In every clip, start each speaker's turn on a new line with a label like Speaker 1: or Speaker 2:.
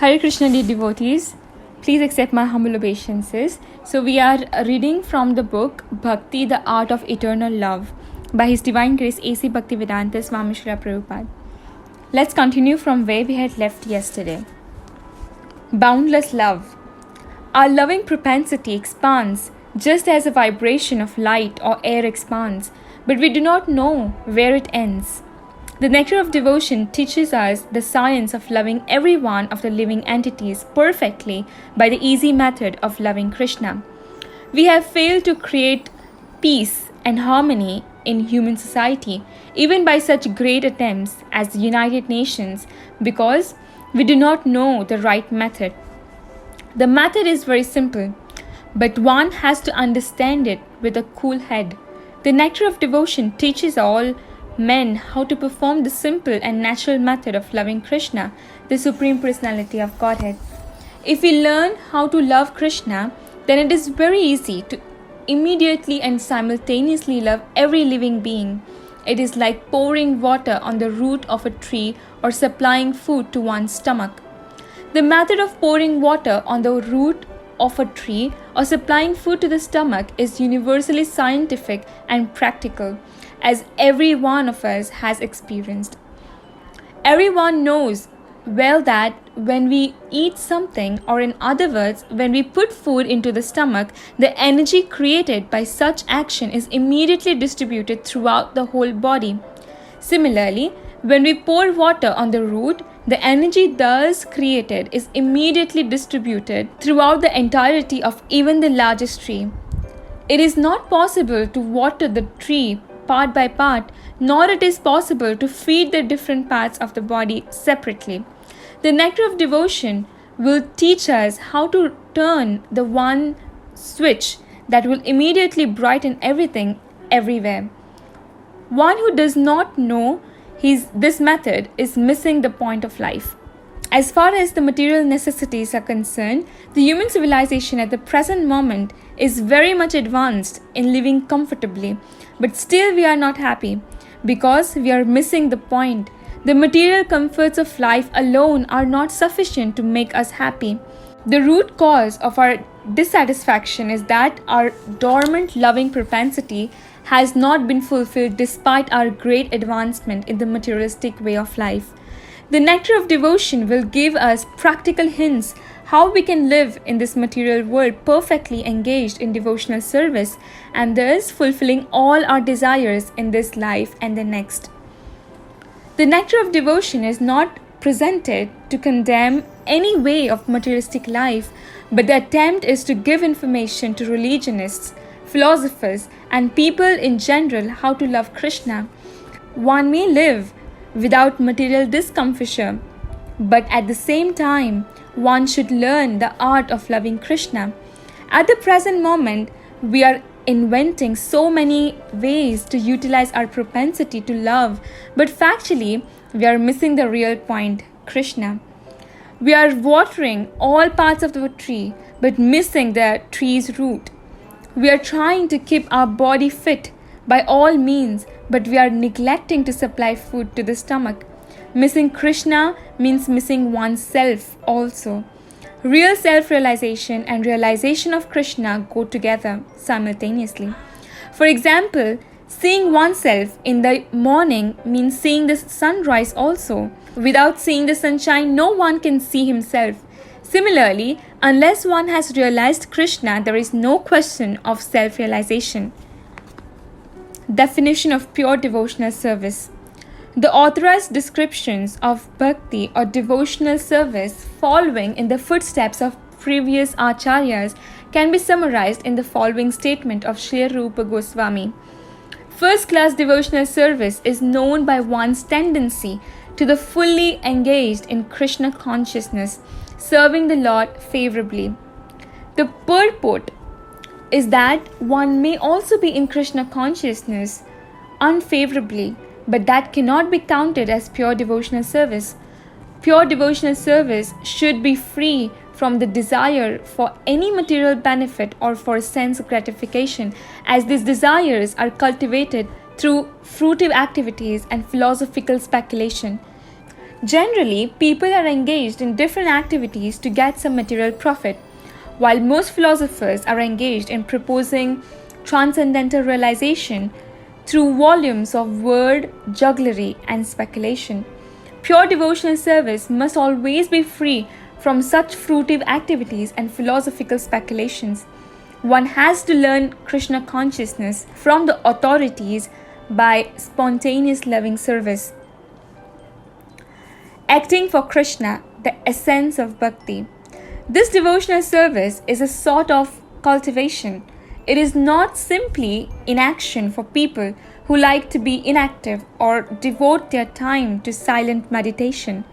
Speaker 1: Hare Krishna, dear devotees. Please accept my humble obeisances. So we are reading from the book Bhakti, the Art of Eternal Love by His Divine Grace A.C. Bhaktivedanta, Swami Śrila Prabhupāda. Let's continue from where we had left yesterday. Boundless love. Our loving propensity expands just as a vibration of light or air expands, but we do not know where it ends. The nectar of devotion teaches us the science of loving every one of the living entities perfectly by the easy method of loving Krishna. We have failed to create peace and harmony in human society, even by such great attempts as the United Nations, because we do not know the right method. The method is very simple, but one has to understand it with a cool head. The nectar of devotion teaches all men how to perform the simple and natural method of loving Krishna, the Supreme Personality of Godhead. If we learn how to love Krishna, then it is very easy to immediately and simultaneously love every living being. It is like pouring water on the root of a tree or supplying food to one's stomach. The method of pouring water on the root of a tree or supplying food to the stomach is universally scientific and practical, as every one of us has experienced. Everyone knows well that when we eat something, or in other words, when we put food into the stomach, the energy created by such action is immediately distributed throughout the whole body. Similarly, when we pour water on the root, the energy thus created is immediately distributed throughout the entirety of even the largest tree. It is not possible to water the tree part by part, nor it is possible to feed the different parts of the body separately. The nectar of devotion will teach us how to turn the one switch that will immediately brighten everywhere. One who does not know this method is missing the point of life. As far as the material necessities are concerned, the human civilization at the present moment is very much advanced in living comfortably, but still we are not happy because we are missing the point. The material comforts of life alone are not sufficient to make us happy. The root cause of our dissatisfaction is that our dormant loving propensity has not been fulfilled despite our great advancement in the materialistic way of life. The nectar of devotion will give us practical hints how we can live in this material world perfectly engaged in devotional service and thus fulfilling all our desires in this life and the next. The nectar of devotion is not presented to condemn any way of materialistic life, but the attempt is to give information to religionists, philosophers, and people in general how to love Krishna. One may live without material discomfiture, but at the same time, one should learn the art of loving Krishna. At the present moment, we are inventing so many ways to utilize our propensity to love, but factually, we are missing the real point, Krishna. We are watering all parts of the tree, but missing the tree's root. We are trying to keep our body fit by all means, but we are neglecting to supply food to the stomach. Missing Krishna means missing oneself also. Real self-realization and realization of Krishna go together simultaneously. For example, seeing oneself in the morning means seeing the sunrise also. Without seeing the sunshine, no one can see himself. Similarly, unless one has realized Krishna, there is no question of self-realization. Definition of pure devotional service. The authorized descriptions of bhakti or devotional service following in the footsteps of previous acharyas can be summarized in the following statement of Śrila Rupa Goswami. First-class devotional service is known by one's tendency to the fully engaged in Krishna consciousness, serving the Lord favorably. The purport is that one may also be in Krishna consciousness unfavorably, but that cannot be counted as pure devotional service. Pure devotional service should be free from the desire for any material benefit or for sense gratification, as these desires are cultivated through fruitive activities and philosophical speculation. Generally, people are engaged in different activities to get some material profit, while most philosophers are engaged in proposing transcendental realization through volumes of word jugglery and speculation. Pure devotional service must always be free from such fruitive activities and philosophical speculations. One has to learn Krishna consciousness from the authorities by spontaneous loving service. Acting for Krishna, the essence of bhakti. This devotional service is a sort of cultivation. It is not simply inaction for people who like to be inactive or devote their time to silent meditation.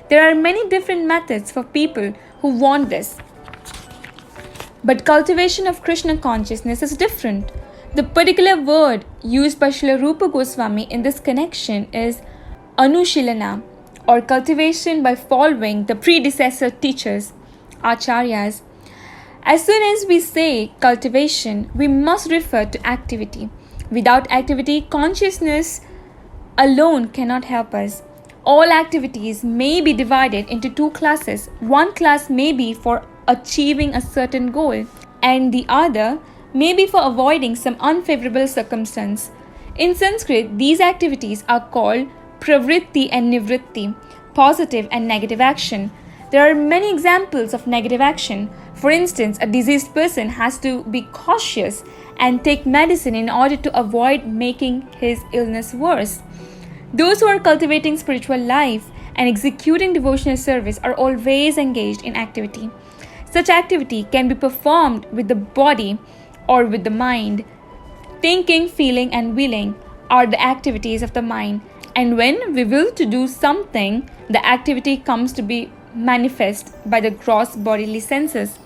Speaker 1: There are many different methods for people who want this. But cultivation of Krishna consciousness is different. The particular word used by Śrila Rupa Goswami in this connection is anushilana, or cultivation by following the predecessor teachers, acharyas. As soon as we say cultivation, we must refer to activity. Without activity, consciousness alone cannot help us. All activities may be divided into two classes. One class may be for achieving a certain goal, and the other may be for avoiding some unfavorable circumstance. In Sanskrit, these activities are called pravritti and nivritti, positive and negative action. There are many examples of negative action. For instance, a diseased person has to be cautious and take medicine in order to avoid making his illness worse. Those who are cultivating spiritual life and executing devotional service are always engaged in activity. Such activity can be performed with the body or with the mind. Thinking, feeling, and willing are the activities of the mind. And when we will to do something, the activity comes to be manifest by the gross bodily senses.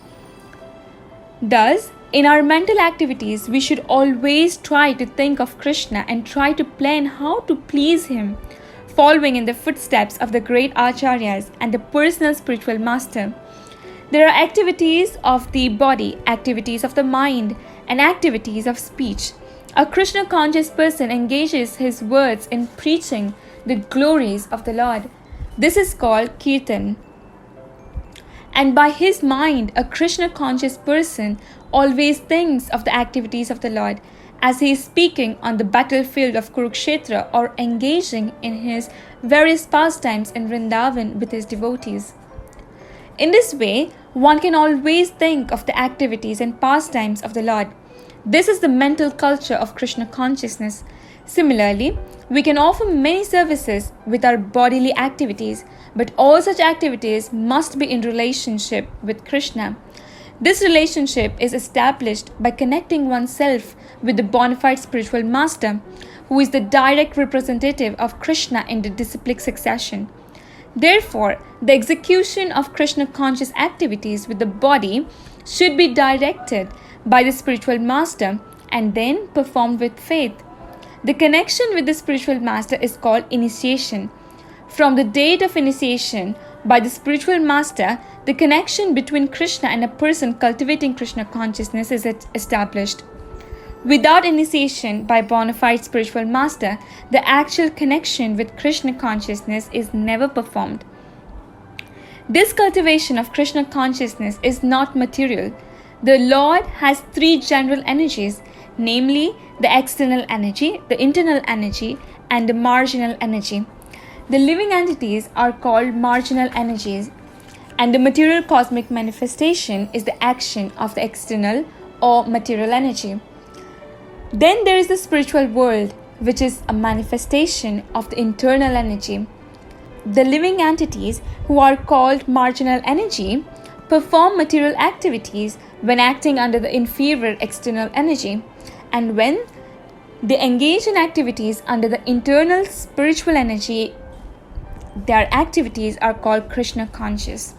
Speaker 1: Thus, in our mental activities, we should always try to think of Krishna and try to plan how to please Him, following in the footsteps of the great acharyas and the personal spiritual master. There are activities of the body, activities of the mind, and activities of speech. A Krishna conscious person engages his words in preaching the glories of the Lord. This is called kirtan. And by his mind, a Krishna conscious person always thinks of the activities of the Lord as he is speaking on the battlefield of Kurukshetra or engaging in his various pastimes in Vrindavan with his devotees. In this way, one can always think of the activities and pastimes of the Lord. This is the mental culture of Krishna consciousness. Similarly, we can offer many services with our bodily activities, but all such activities must be in relationship with Krishna. This relationship is established by connecting oneself with the bona fide spiritual master, who is the direct representative of Krishna in the disciplic succession. Therefore, the execution of Krishna conscious activities with the body should be directed by the spiritual master and then performed with faith. The connection with the spiritual master is called initiation. From the date of initiation by the spiritual master, the connection between Krishna and a person cultivating Krishna consciousness is established. Without initiation by bona fide spiritual master, the actual connection with Krishna consciousness is never performed. This cultivation of Krishna consciousness is not material. The Lord has three general energies, namely the external energy, the internal energy, and the marginal energy. The living entities are called marginal energies, and the material cosmic manifestation is the action of the external or material energy. Then there is the spiritual world, which is a manifestation of the internal energy. The living entities, who are called marginal energy, perform material activities when acting under the inferior external energy, and when they engage in activities under the internal spiritual energy, their activities are called Krishna conscious.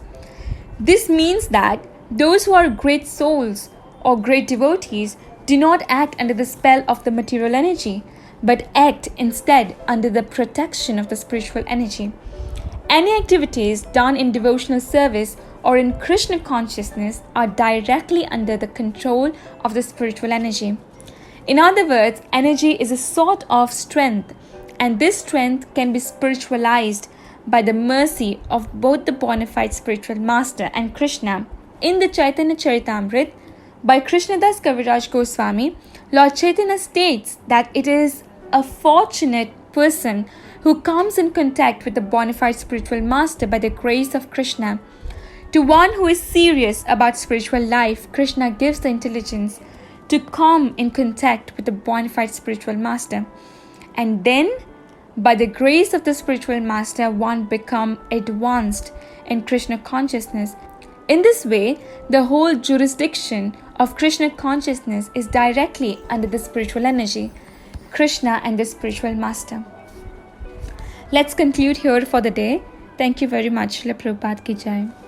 Speaker 1: This means that those who are great souls or great devotees do not act under the spell of the material energy, but act instead under the protection of the spiritual energy. Any activities done in devotional service or in Krishna consciousness are directly under the control of the spiritual energy. In other words, energy is a sort of strength, and this strength can be spiritualized by the mercy of both the bona fide spiritual master and Krishna. In the Chaitanya Charitamrita by Krishnadas Kaviraj Goswami, Lord Chaitanya states that it is a fortunate person who comes in contact with the bona fide spiritual master by the grace of Krishna. To one who is serious about spiritual life, Krishna gives the intelligence to come in contact with the bona fide spiritual master. And then, by the grace of the spiritual master, one becomes advanced in Krishna consciousness. In this way, the whole jurisdiction of Krishna consciousness is directly under the spiritual energy, Krishna and the spiritual master. Let's conclude here for the day. Thank you very much. Śrila Prabhupāda ki jai.